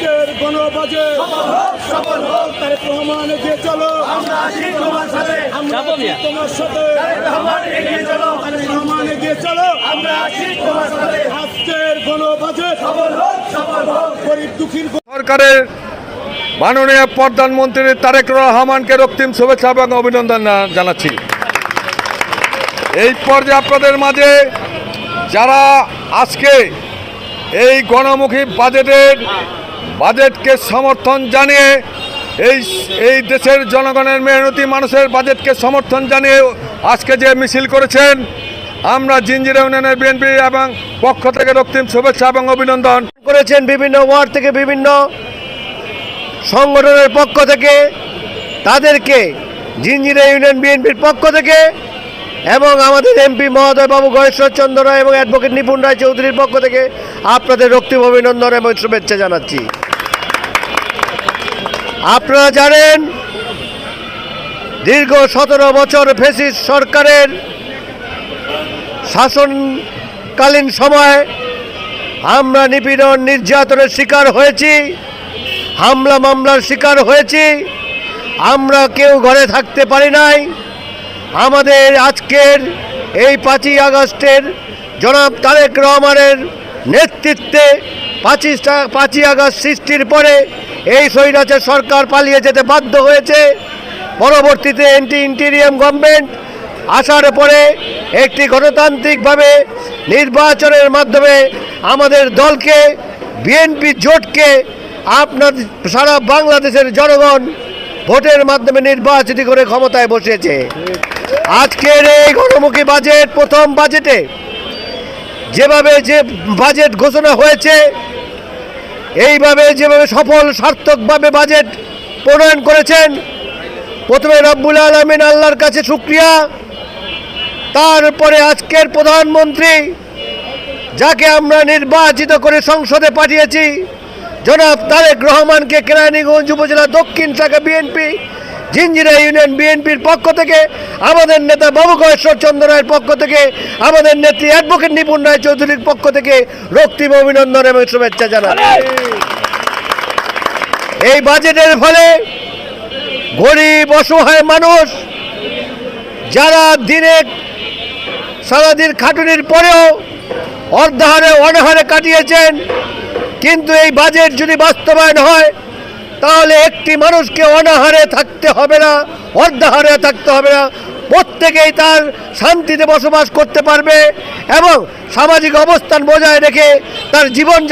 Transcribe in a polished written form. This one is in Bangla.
আজকের গণবাজেট সফল হোক তারেক রহমান এগিয়ে চলো, আমরা আছি তোমার সাথে, আমরা আছি তোমার সাথে, তারেক রহমান এগিয়ে চলো, তারেক রহমান এগিয়ে চলো, আমরা আছি তোমার সাথে। আজকের গণবাজেট সফল হোক গরিব দুঃখীর সরকারের মাননীয় প্রধানমন্ত্রী তারেক রহমানকে রক্তিম শুভেচ্ছা এবং অভিনন্দন জানাচ্ছি। এই পর্যায়ে আপনাদের মাঝে যারা আজকে এই গণমুখী বাজেটকে সমর্থন জানিয়ে এই দেশের জনগণের মেহনতি মানুষের বাজেটকে সমর্থন জানিয়ে আজকে যে মিছিল করেছেন, আমরা জিঞ্জিরা ইউনিয়নের বিএনপি এবং পক্ষ থেকে রক্তিম শুভেচ্ছা এবং অভিনন্দন করেছেন। বিভিন্ন ওয়ার্ড থেকে বিভিন্ন সংগঠনের পক্ষ থেকে তাদেরকে জিঞ্জিরা ইউনিয়ন বিএনপির পক্ষ থেকে এবং আমাদের এমপি মহোদয় বাবু গয়েশ্বর চন্দ্র রায় এবং অ্যাডভোকেট নিপুণ রায় চৌধুরীর পক্ষ থেকে আপনাদের রক্তিম অভিনন্দন এবং শুভেচ্ছা জানাচ্ছি। আপনারা জানেন দীর্ঘ 17 বছর ফ্যাসিস্ট সরকারের শাসনকালীন সময় আমরা নিপীড়ন নির্যাতনের শিকার হয়েছি, হামলা মামলার শিকার হয়েছি, আমরা কেউ ঘরে থাকতে পারি নাই। আমাদের আজকের এই 5ই আগস্টের জনাব তারেক রহমানের নেতৃত্বে 5ই আগস্ট সৃষ্টির পরে এই স্বৈরাচার সরকার পালিয়ে যেতে বাধ্য হয়েছে। পরবর্তীতে ইন্টিরিয়াম গভর্নমেন্ট আসার পরে একটি গণতান্ত্রিকভাবে নির্বাচনের মাধ্যমে আমাদের দলকে বিএনপি জোটকে আপনার সারা বাংলাদেশের জনগণ ভোটের মাধ্যমে নির্বাচিত করে ক্ষমতায় বসেছে। আজকের এই গণমুখী বাজেট, প্রথম বাজেটে যেভাবে যে বাজেট ঘোষণা হয়েছে, এইভাবে যেভাবে সফল সার্থকভাবে বাজেট প্রণয়ন করেছেন, প্রথমে রব্বুল আলামিন আল্লাহর কাছে শুকরিয়া। তারপরে আজকের প্রধানমন্ত্রী যাকে আমরা নির্বাচিত করে সংসদে পাঠিয়েছি, জনাব তারেক রহমানকে কেরানীগঞ্জ উপজেলা দক্ষিণ শাখা বিএনপি জিঞ্জিরা ইউনিয়ন বিএনপির পক্ষ থেকে, আমাদের নেতা বাবু গয়েশ্বর চন্দ্র রায়ের পক্ষ থেকে, আমাদের নেত্রী অ্যাডভোকেট নিপুণ রায় চৌধুরীর পক্ষ থেকে রক্তিম অভিনন্দন এবং শুভেচ্ছা জানাই। এই বাজেটের ফলে গরিব অসহায় মানুষ যারা দিনে সারাদিন খাটুনির পরেও অর্ধাহারে অনাহারে কাটিয়েছেন, কিন্তু এই বাজেট যদি বাস্তবায়ন হয় তাহলে একটি মানুষকে অনাহারে থাকতে হবে না, অর্ধাহারে থাকতে হবে না, প্রত্যেকেই তার শান্তিতে বসবাস করতে পারবে এবং সামাজিক অবস্থান বজায় রেখে তার জীবনযাপন